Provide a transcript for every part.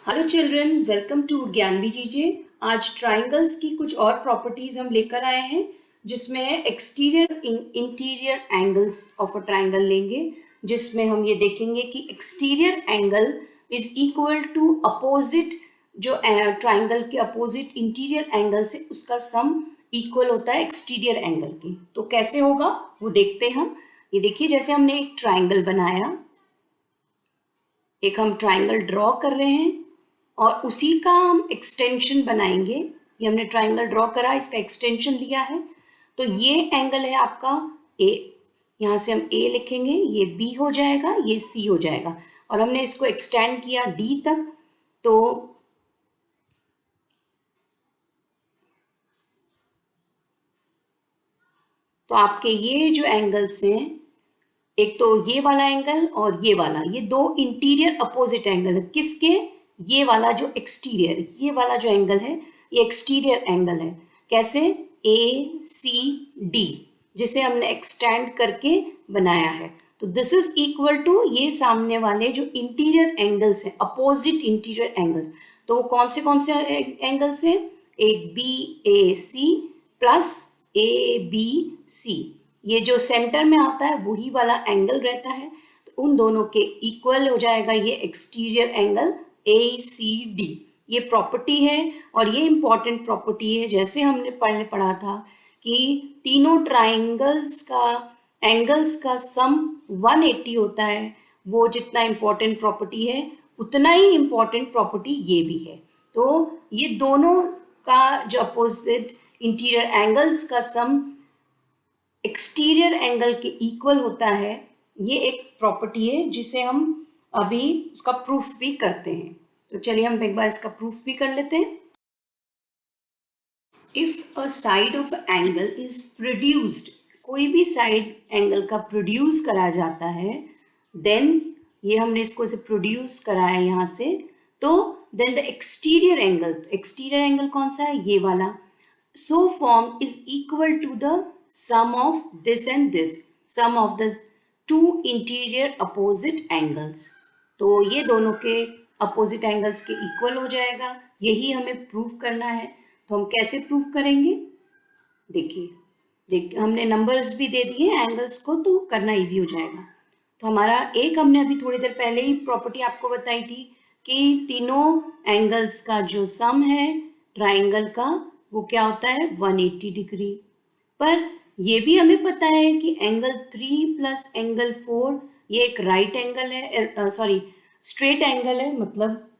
Hello children, welcome to Gyanvi GJ. आज triangles की कुछ और प्रॉपर्टीज हम लेकर आए हैं, जिसमें exterior interior angles of a triangle लेंगे, जिसमें हम ये देखेंगे कि exterior angle is equal to opposite, जो ट्राइंगल के अपोजिट इंटीरियर एंगल से उसका सम इक्वल होता है एक्सटीरियर एंगल के। तो कैसे होगा वो देखते हैं हम। ये देखिए, जैसे हमने एक ट्राइंगल बनाया, एक हम ट्राइंगल ड्रॉ कर रहे हैं और उसी का हम एक्सटेंशन बनाएंगे। ये हमने ट्राइंगल ड्रॉ करा, इसका एक्सटेंशन लिया है, तो ये एंगल है आपका ए। यहाँ से हम ए लिखेंगे, ये बी हो जाएगा, ये सी हो जाएगा, और हमने इसको एक्सटेंड किया डी तक। तो आपके ये जो एंगल्स हैं, एक तो ये वाला एंगल और ये वाला, ये दो इंटीरियर अपोजिट एंगल है। किसके? ये वाला जो एक्सटीरियर, ये वाला जो एंगल है ये एक्सटीरियर एंगल है। कैसे? ए सी डी, जिसे हमने एक्सटेंड करके बनाया है। तो दिस इज इक्वल टू ये सामने वाले जो इंटीरियर एंगल्स हैं, अपोजिट इंटीरियर एंगल्स। तो वो कौन से एंगल्स हैं? एक B A C plus A B C, ये जो सेंटर में आता है वही वाला एंगल रहता है। तो उन दोनों के इक्वल हो जाएगा ये exterior angle A C D. ये प्रॉपर्टी है और ये इंपॉर्टेंट प्रॉपर्टी है। जैसे हमने पहले पढ़ा था कि तीनों ट्राइंगल्स का एंगल्स का सम 180 होता है, वो जितना इंपॉर्टेंट प्रॉपर्टी है उतना ही इंपॉर्टेंट प्रॉपर्टी ये भी है। तो ये दोनों का जो अपोजिट इंटीरियर एंगल्स का सम एक्सटीरियर एंगल के इक्वल होता है, ये एक प्रॉपर्टी है जिसे हम अभी उसका प्रूफ भी करते हैं। तो चलिए हम एक बार इसका प्रूफ भी कर लेते हैं। If a side of angle is produced, कोई भी साइड एंगल का प्रोड्यूस करा जाता है, देन ये हमने इसको से प्रोड्यूस करा है यहाँ से, तो then the exterior angle, exterior angle कौन सा है? ये वाला। So form is equal to the sum of this and this, sum of the two interior opposite angles। तो ये दोनों के अपोजिट एंगल्स के इक्वल हो जाएगा। यही हमें प्रूफ करना है। तो हम कैसे प्रूफ करेंगे? देखिए, हमने नंबर्स भी दे दिए एंगल्स को, तो करना इजी हो जाएगा। तो हमारा एक, हमने अभी थोड़ी देर पहले ही प्रॉपर्टी आपको बताई थी कि तीनों एंगल्स का जो सम है ट्राइंगल का, वो क्या होता है? 180 डिग्री। पर ये भी हमें पता है कि एंगल 3 प्लस एंगल 4 ये एक राइट एंगल है, सॉरी स्ट्रेट एंगल है, मतलब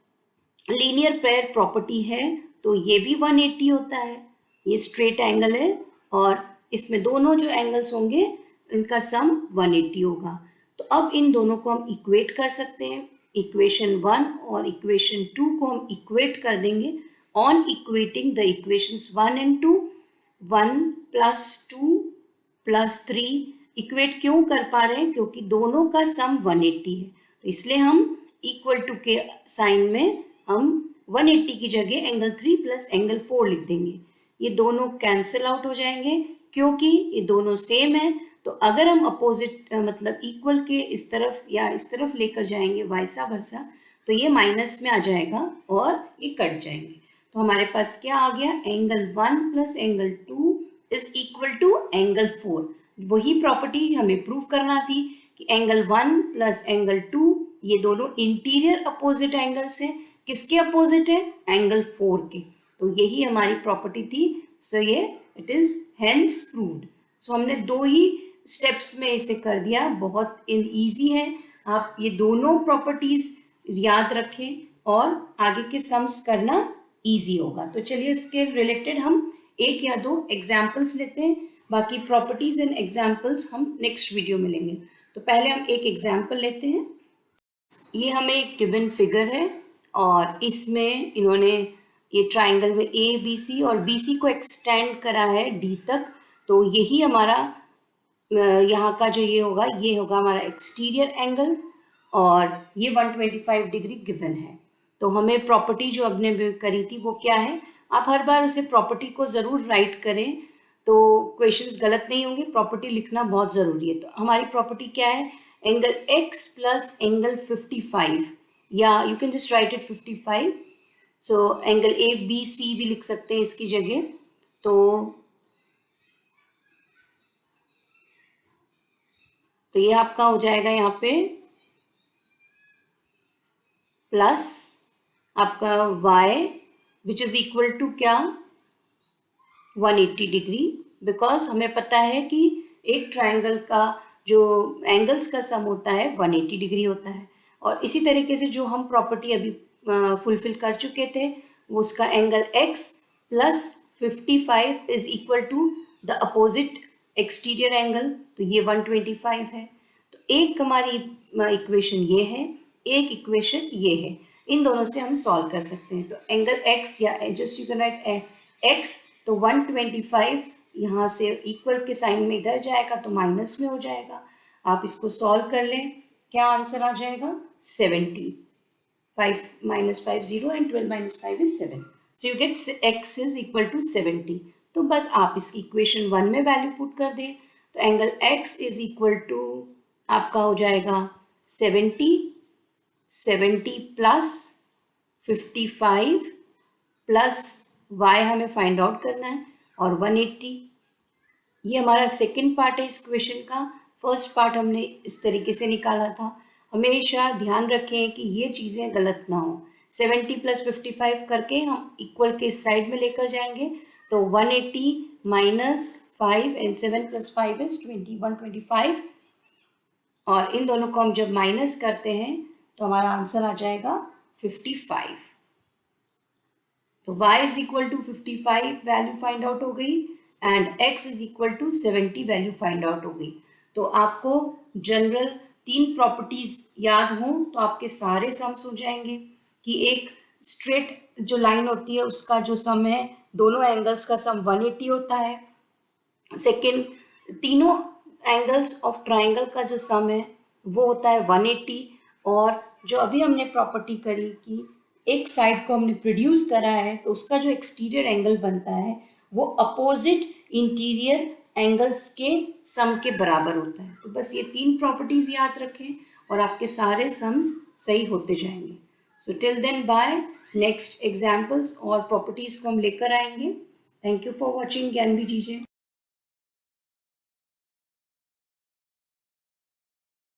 लीनियर पेयर प्रॉपर्टी है, तो ये भी 180 होता है। ये स्ट्रेट एंगल है और इसमें दोनों जो एंगल्स होंगे इनका सम 180 होगा। तो अब इन दोनों को हम इक्वेट कर सकते हैं। इक्वेशन 1 और इक्वेशन 2 को हम इक्वेट कर देंगे। On equating the equations 1 and 2, 1 plus 2 plus 3 equate क्यों कर पा रहे हैं? क्योंकि दोनों का सम 180 है, तो इसलिए हम इक्वल टू के साइन में हम 180 की जगह एंगल 3 प्लस एंगल 4 लिख देंगे। ये दोनों कैंसिल आउट हो जाएंगे क्योंकि ये दोनों सेम है। तो अगर हम अपोजिट मतलब इक्वल के इस तरफ या इस तरफ लेकर जाएंगे वाइसा वर्सा, तो ये माइनस में आ जाएगा और ये कट जाएंगे। तो हमारे पास क्या आ गया? Angle 1 plus angle 2 is equal to angle 4। वही प्रॉपर्टी हमें प्रूव करना थी कि एंगल 1 प्लस एंगल 2 ये दोनों इंटीरियर अपोजिट एंगल्स हैं। किसके अपोजिट है? एंगल 4 के। तो यही हमारी प्रॉपर्टी थी। सो ये इट इज हेंस प्रूव्ड। सो हमने दो ही स्टेप्स में इसे कर दिया। बहुत ईजी है, आप ये दोनों प्रॉपर्टीज याद रखें और आगे के सम्स करना ईजी होगा। तो चलिए इसके रिलेटेड हम एक या दो एग्जाम्पल्स लेते हैं, बाकी प्रॉपर्टीज एंड एग्जाम्पल्स हम नेक्स्ट वीडियो में लेंगे। तो पहले हम एक एग्जाम्पल लेते हैं। ये हमें एक गिवन फिगर है और इसमें इन्होंने ये ट्राइंगल में ए बी सी और बी सी को एक्सटेंड करा है डी तक। तो यही हमारा यहाँ का जो ये होगा हमारा एक्सटीरियर एंगल और ये 125 डिग्री गिवन है। तो हमें प्रॉपर्टी जो हमने करी थी वो क्या है? आप हर बार उसे प्रॉपर्टी को ज़रूर राइट करें, तो क्वेश्चंस गलत नहीं होंगे। प्रॉपर्टी लिखना बहुत ज़रूरी है। तो हमारी प्रॉपर्टी क्या है? एंगल x प्लस एंगल 55 या you can just write it 55. So angle A B C भी लिख सकते हैं इसकी जगह. तो ये आपका हो जाएगा यहाँ पे प्लस आपका y which is equal to क्या 180 डिग्री, बिकॉज हमें पता है कि एक ट्रायंगल का जो एंगल्स का सम होता है 180 डिग्री होता है. और इसी तरीके से जो हम प्रॉपर्टी अभी फुलफिल कर चुके थे वो उसका angle x plus 55 is equal to the opposite exterior angle, तो ये 125 है. तो एक हमारी इक्वेशन ये है, एक इक्वेशन ये है. इन दोनों से हम सॉल्व कर सकते हैं. तो एंगल x या just you can write x, तो 125 यहाँ से इक्वल के साइन में इधर जाएगा तो माइनस में हो जाएगा. आप इसको सॉल्व कर लें, क्या आंसर आ जाएगा 70. 5 minus 5 0 and 12 minus 5 is 7. So you get x is equal to 70. तो बस आप इस इक्वेशन 1 में वैल्यू पुट कर दें. तो angle x is equal to आपका हो जाएगा 70 प्लस 55 प्लस y हमें फाइंड आउट करना है और 180. ये हमारा सेकेंड पार्ट है इस क्वेश्चन का. फर्स्ट पार्ट हमने इस तरीके से निकाला था. हमेशा ध्यान रखें कि ये चीज़ें गलत ना हो. 70 प्लस 55 करके हम इक्वल के इस साइड में लेकर जाएंगे. तो 180 माइनस 5 एंड 7 प्लस 5 इज 125. और इन दोनों को हम जब माइनस करते हैं तो हमारा आंसर आ जाएगा 55. तो y is equal to 55 value find out हो गई and x is equal to 70 value find out हो गई. तो आपको जनरल 3 प्रॉपर्टीज याद हों तो आपके सारे सम्स हो जाएंगे. कि एक स्ट्रेट जो लाइन होती है उसका जो सम है दोनों एंगल्स का सम 180 होता है. सेकेंड, तीनों एंगल्स ऑफ ट्राइंगल का जो सम है वो होता है 180. और जो अभी हमने प्रॉपर्टी करी कि एक साइड को हमने प्रोड्यूस करा है तो उसका जो एक्सटीरियर एंगल बनता है वो अपोजिट इंटीरियर एंगल्स के सम के बराबर होता है. तो बस ये 3 प्रॉपर्टीज याद रखें और आपके सारे सम्स सही होते जाएंगे. So till then bye. Next examples और प्रॉपर्टीज को हम लेकर आएंगे. थैंक यू फॉर वॉचिंग ज्ञान भी जीजिए.